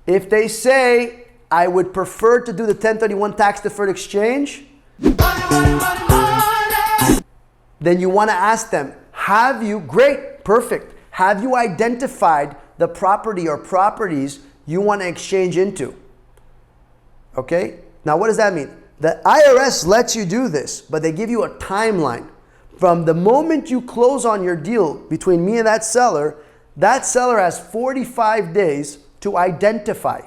If they say, I would prefer to do the 1031 tax deferred exchange, then you want to ask them, have you, great, perfect, have you identified the property or properties you want to exchange into? Okay, now what does that mean? The IRS lets you do this, but they give you a timeline. From the moment you close on your deal between me and that seller has 45 days to identify,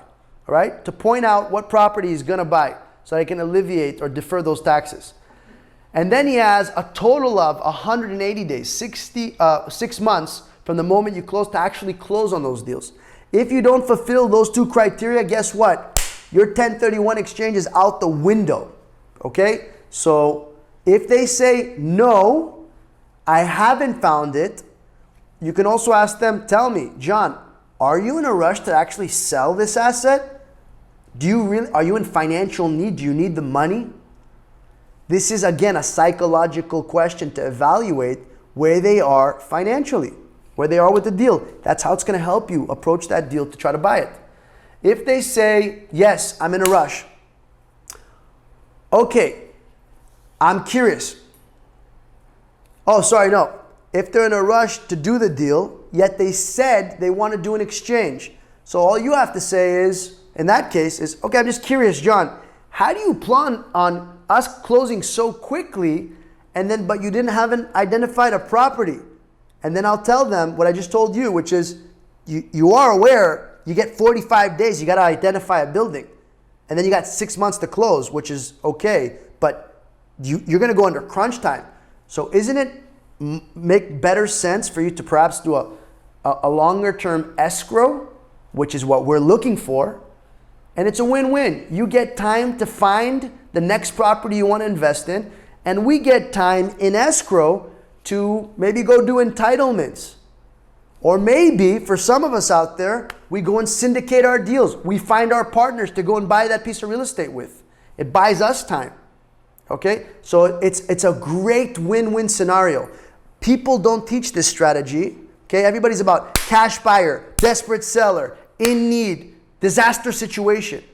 all right, to point out what property he's going to buy so they can alleviate or defer those taxes. And then he has a total of 180 days, 6 months from the moment you close to actually close on those deals. If you don't fulfill those two criteria, guess what? Your 1031 exchange is out the window, okay? So if they say, no, I haven't found it, you can also ask them, tell me, John, are you in a rush to actually sell this asset? Are you in financial need? Do you need the money? This is, again, a psychological question to evaluate where they are financially, where they are with the deal. That's how it's going to help you approach that deal to try to buy it. If they say, yes, I'm in a rush. Okay, I'm curious. Oh, sorry, no. If they're in a rush to do the deal, yet they said they want to do an exchange. So all you have to say is, in that case, is, okay, I'm just curious, John, how do you plan on us closing so quickly but you haven't identified a property? And then I'll tell them what I just told you, which is you are aware you get 45 days, you got to identify a building. And then you got 6 months to close, which is okay, but you're going to go under crunch time. So isn't it make better sense for you to perhaps do a longer term escrow, which is what we're looking for? And it's a win-win. You get time to find the next property you want to invest in, and we get time in escrow to maybe go do entitlements. Or maybe, for some of us out there, we go and syndicate our deals. We find our partners to go and buy that piece of real estate with. It buys us time. Okay? So it's a great win-win scenario. People don't teach this strategy. Okay? Everybody's about cash buyer, desperate seller, in need, disaster situation.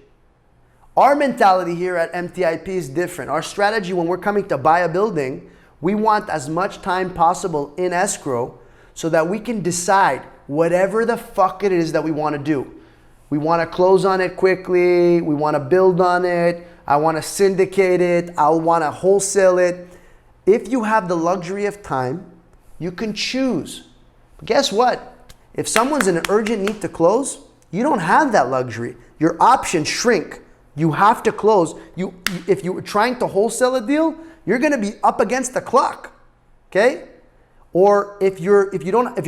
Our mentality here at MTIP is different. Our strategy when we're coming to buy a building, we want as much time possible in escrow so that we can decide whatever the fuck it is that we want to do. We want to close on it quickly. We want to build on it. I want to syndicate it. I'll want to wholesale it. If you have the luxury of time, you can choose. But guess what? If someone's in an urgent need to close, you don't have that luxury. Your options shrink. You have to close. If you're trying to wholesale a deal, you're going to be up against the clock. Okay? Or if you're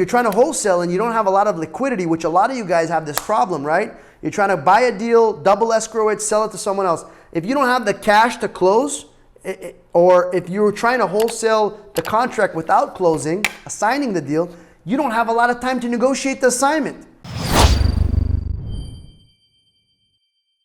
trying to wholesale and you don't have a lot of liquidity, which a lot of you guys have this problem, right? You're trying to buy a deal, double escrow it, sell it to someone else. If you don't have the cash to close, or if you're trying to wholesale the contract without closing, assigning the deal, you don't have a lot of time to negotiate the assignment.